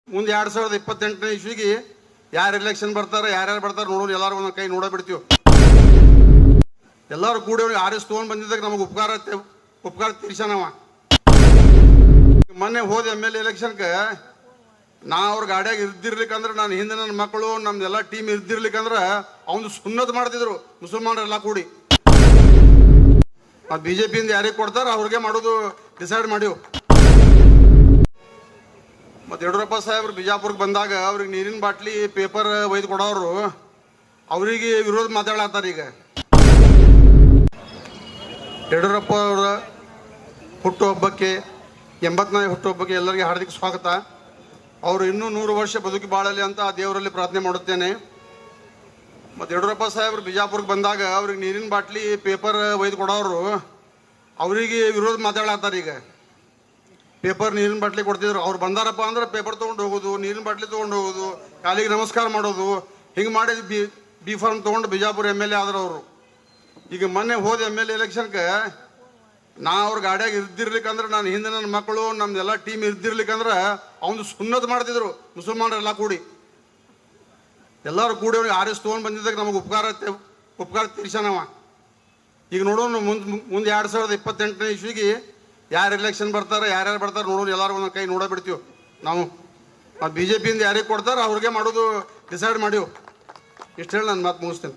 ಮುಂದೆ 2028ನೇ ಇಸ್ವಿಗೆ ಯಾರು ಎಲೆಕ್ಷನ್ ಬರ್ತಾರೆ ಯಾರ್ಯಾರು ಬರ್ತಾರೆ ನೋಡೋಣ. ಎಲ್ಲರೂ ಒಂದೊಂದು ಕೈ ನೋಡಬಿಡ್ತೀವಿ. ಎಲ್ಲರೂ ಕೂಡಿ ಅವ್ರಿಗೆ ಆರಿಸ್ ತೊಗೊಂಡು ಬಂದಿದ್ದಾಗ ನಮಗೆ ಉಪಕಾರ ತೀರ್ಸಾನವ. ಮೊನ್ನೆ ಹೋದ MLA ಎಲೆಕ್ಷನ್ಗೆ ನಾ ಅವ್ರ ಗಾಡಿಯಾಗ ಇರ್ದಿರ್ಲಿಕ್ಕಂದ್ರೆ ನಾನು ಹಿಂದೆ ನನ್ನ ಮಕ್ಕಳು ನಮ್ದೆಲ್ಲ ಟೀಮ್ ಇರ್ದಿರ್ಲಿಕ್ಕಂದ್ರೆ ಅವನು ಸುನ್ನತ್ ಮಾಡ್ತಿದ್ರು ಮುಸಲ್ಮಾನರೆಲ್ಲ ಕೂಡಿ. ಮತ್ತು BJPಯಿಂದ ಯಾರಿಗೆ ಕೊಡ್ತಾರೆ ಅವ್ರಿಗೆ ಮಾಡೋದು ಡಿಸೈಡ್ ಮಾಡಿವು. ಮತ್ತು ಯಡಿಯೂರಪ್ಪ ಸಾಹೇಬ್ರು ಬಿಜಾಪುರಕ್ಕೆ ಬಂದಾಗ ಅವ್ರಿಗೆ ನೀರಿನ ಬಾಟ್ಲಿ ಪೇಪರ್ ಒಯ್ದು ಕೊಡೋರು ಅವರಿಗೆ ವಿರೋಧ ಮಾತಾಡತ್ತಾರೆ. ಈಗ ಯಡಿಯೂರಪ್ಪ ಅವರ ಹುಟ್ಟುಹಬ್ಬಕ್ಕೆ 80ನೇ ಹುಟ್ಟುಹಬ್ಬಕ್ಕೆ ಎಲ್ಲರಿಗೆ ಹಾರ್ದಿಕ ಸ್ವಾಗತ. ಅವರು ಇನ್ನೂ 100 ವರ್ಷ ಬದುಕಿ ಬಾಳಲಿ ಅಂತ ಆ ದೇವರಲ್ಲಿ ಪ್ರಾರ್ಥನೆ ಮಾಡುತ್ತೇನೆ. ಮತ್ತು ಯಡಿಯೂರಪ್ಪ ಸಾಹೇಬ್ರು ಬಿಜಾಪುರಕ್ಕೆ ಬಂದಾಗ ಅವ್ರಿಗೆ ನೀರಿನ ಬಾಟ್ಲಿ ಪೇಪರ್ ಒಯ್ದು ಕೊಡೋರು ಅವರಿಗೆ ವಿರೋಧ ಮಾತಾಡತ್ತಾರೆ. ಈಗ ಪೇಪರ್ ನೀರಿನ ಬಾಟ್ಲಿ ಕೊಡ್ತಿದ್ರು. ಅವ್ರು ಬಂದಾರಪ್ಪ ಅಂದ್ರೆ ಪೇಪರ್ ತೊಗೊಂಡು ಹೋಗೋದು, ನೀರಿನ ಬಾಟ್ಲಿ ತೊಗೊಂಡು ಹೋಗೋದು, ಕಾಲಿಗೆ ನಮಸ್ಕಾರ ಮಾಡೋದು, ಹಿಂಗೆ ಮಾಡಿ ಬಿ ಫಾರ್ಮ್ ತೊಗೊಂಡು ಬಿಜಾಪುರ MLA ಆದ್ರು ಅವರು. ಈಗ ಮೊನ್ನೆ ಹೋದ MLA ಎಲೆಕ್ಷನ್ಗೆ ನಾ ಅವ್ರ ಗಾಡಿಯಾಗ ಇರ್ದಿರ್ಲಿಕ್ಕಂದ್ರೆ ನಾನು ಹಿಂದೆ ನನ್ನ ಮಕ್ಕಳು ನಮ್ದೆಲ್ಲ ಟೀಮ್ ಇರ್ದಿರ್ಲಿಕ್ಕಂದ್ರೆ ಅವನು ಸುನ್ನತ್ ಮಾಡ್ತಿದ್ರು ಮುಸಲ್ಮಾನರೆಲ್ಲ ಕೂಡಿ. ಎಲ್ಲರೂ ಕೂಡಿ ಅವ್ರಿಗೆ ಆರಿಸ್ ತೊಗೊಂಡು ಬಂದಿದ್ದಾಗ ನಮಗೆ ಉಪಕಾರ ತೀರ್ಸಾನವ. ಈಗ ನೋಡೋಣ ಮುಂದೆ 2028ನೇ ಇಸ್ವಿಗೆ ಯಾರು ಎಲೆಕ್ಷನ್ ಬರ್ತಾರೆ ಯಾರ್ಯಾರು ಬರ್ತಾರೆ ನೋಡೋಣ. ಎಲ್ಲರೂ ಒಂದೊಂದು ಕೈ ನೋಡಬಿಡ್ತೀವಿ ನಾವು. ಮತ್ತು BJPಯಿಂದ ಯಾರಿಗೆ ಕೊಡ್ತಾರೆ ಅವ್ರಿಗೆ ಮಾಡೋದು ಡಿಸೈಡ್ ಮಾಡಿವು. ಇಷ್ಟು ಹೇಳಿ ನಾನು ಮಾತು ಮುಗಿಸ್ತೇನೆ.